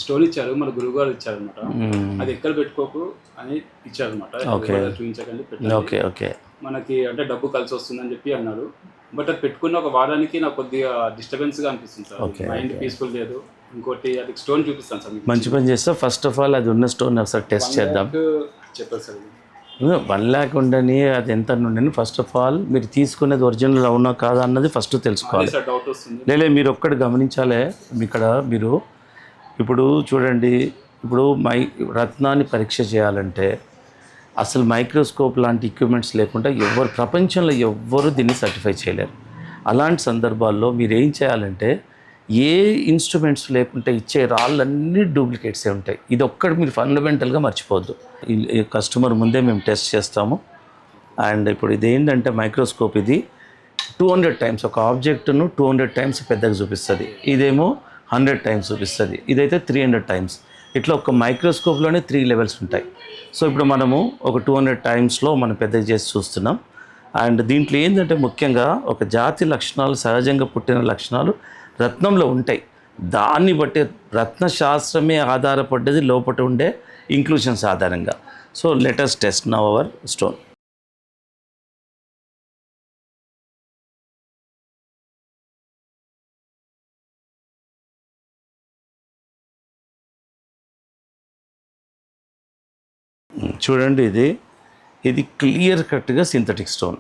Stone ఇచ్చారు, మన గురువు గారు ఇచ్చారనమాట. అది ఎక్కడ పెట్టుకోకు అని ఇచ్చారనమాట. చూపించకండి, ఓకే ఓకే మనకి అంటే డబ్బు కలిసి వస్తుందని చెప్పి అన్నారు. బట్ అది పెట్టుకున్న ఒక వారానికి నాకు కొద్దిగా డిస్టర్బెన్స్గా అనిపిస్తుంది సార్. మైండ్ పీస్ఫుల్ లేదు. ఇంకోటి అది స్టోన్ చూపిస్తాను సార్. మంచి పని చేస్తా. ఫస్ట్ ఆఫ్ ఆల్ అది ఉన్న స్టోన్ ఒకసారి టెస్ట్ చేద్దాం. చెప్పారు సార్ 1,00,000 ఉండని అది ఎంత ఉండని ఫస్ట్ ఆఫ్ ఆల్ మీరు తీసుకునేది ఒరిజినల్ అవునా కాదా అన్నది ఫస్ట్ తెలుసుకోవాలి. డౌట్ వస్తుంది. లేలే మీరు ఒక్కటి గమనించాలి. ఇక్కడ మీరు ఇప్పుడు చూడండి, ఇప్పుడు రత్నాన్ని పరీక్ష చేయాలంటే అసలు మైక్రోస్కోప్ లాంటి ఎక్విప్మెంట్స్ లేకుండా ప్రపంచంలో ఎవ్వరు దీన్ని సర్టిఫై చేయలేరు. అలాంటి సందర్భాల్లో మీరు ఏం చేయాలంటే ఏ ఇన్స్ట్రుమెంట్స్ లేకుంటే ఇచ్చే రాళ్ళన్నీ డూప్లికేట్సే ఉంటాయి. ఇది ఒక్కటి మీరు ఫండమెంటల్గా మర్చిపోవద్దు. ఈ కస్టమర్ ముందే మేము టెస్ట్ చేస్తాము. అండ్ ఇప్పుడు ఇది ఏంటంటే మైక్రోస్కోప్ ఇది 200 టైమ్స్ ఒక ఆబ్జెక్ట్ను 200 టైమ్స్ పెద్దగా చూపిస్తుంది. ఇదేమో 100 టైమ్స్ చూపిస్తుంది. ఇదైతే 300 టైమ్స్. ఇట్లా ఒక మైక్రోస్కోప్లోనే 3 లెవెల్స్ ఉంటాయి. సో ఇప్పుడు మనము ఒక 200 టైమ్స్లో మనం పెద్దగా చేసి చూస్తున్నాం. అండ్ దీంట్లో ఏంటంటే ముఖ్యంగా ఒక జాతి లక్షణాలు, సహజంగా పుట్టిన లక్షణాలు రత్నంలో ఉంటాయి. దాన్ని బట్టి రత్నశాస్త్రమే ఆధారపడ్డది లోపల ఉండే ఇంక్లూషన్స్ ఆధారంగా. So let us test now our stone. చూడండి, ఇది క్లియర్ కట్గా సింథటిక్ స్టోన్.